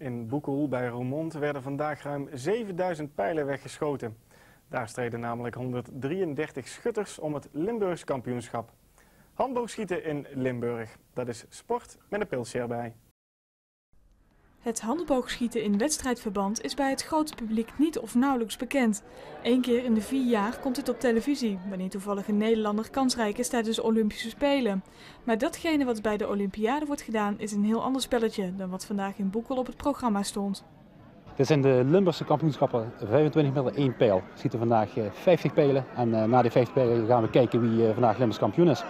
In Boekel bij Roermond werden vandaag ruim 7000 pijlen weggeschoten. Daar streden namelijk 133 schutters om het Limburgs kampioenschap. Handboogschieten in Limburg, dat is sport met een pilsje erbij. Het handboogschieten in wedstrijdverband is bij het grote publiek niet of nauwelijks bekend. 1 keer in de 4 jaar komt het op televisie, wanneer toevallig een Nederlander kansrijk is tijdens de Olympische Spelen. Maar datgene wat bij de Olympiade wordt gedaan is een heel ander spelletje dan wat vandaag in Boekel op het programma stond. Dit zijn de Limburgse kampioenschappen 25 meter 1 pijl. We schieten vandaag 50 pijlen en na die 50 pijlen gaan we kijken wie vandaag Limburgs kampioen is.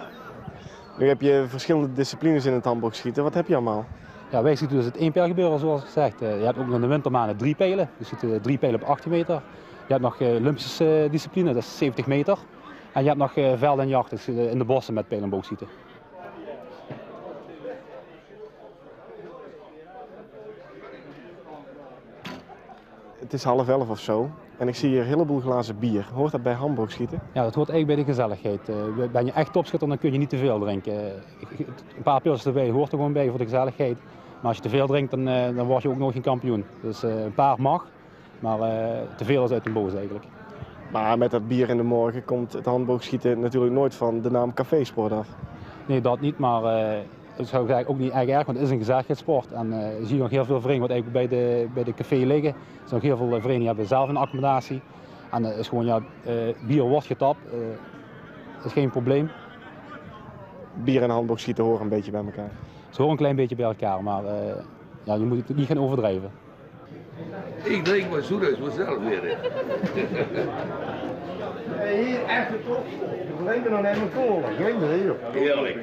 Nu heb je verschillende disciplines in het handboogschieten. Wat heb je allemaal? Ja, wij schieten dus het 1 pijl gebeuren zoals gezegd. Je hebt ook in de wintermaanden 3 pijlen. Je schiet 3 pijlen op 18 meter. Je hebt nog Olympische discipline, dat is 70 meter. En je hebt nog veld en jacht, dus in de bossen met pijl en boogschieten. Het is 10:30 of zo en ik zie hier een heleboel glazen bier. Hoort dat bij handboogschieten? Ja, dat hoort eigenlijk bij de gezelligheid. Ben je echt topschutter, dan kun je niet te veel drinken. Een paar pilsjes erbij hoort er gewoon bij voor de gezelligheid. Maar als je te veel drinkt, dan word je ook nog geen kampioen. Dus een paar mag, maar te veel is uit de boos eigenlijk. Maar met dat bier in de morgen komt het handboogschieten natuurlijk nooit van de naam cafésport af. Nee, dat niet, maar dat zou ik eigenlijk ook niet erg erg, want het is een gezelligheidssport. En je ziet nog heel veel verenigingen wat eigenlijk bij de café liggen. Er zijn nog heel veel verenigingen hebben zelf een accommodatie. En is gewoon, ja, bier wordt getapt, dat is geen probleem. Bier en handboogschieten horen een beetje bij elkaar. Ze horen een klein beetje bij elkaar, maar ja, je moet het niet gaan overdrijven. Ik drink maar zoethuis vanzelf weer. Hier echt een top. We drinken nog net een cola. Drink er hier. Heerlijk.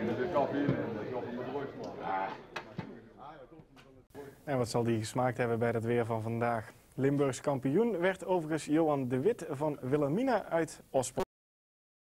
En wat zal die gesmaakt hebben bij het weer van vandaag? Limburgs kampioen werd overigens Johan de Wit van Wilhelmina uit Ospel.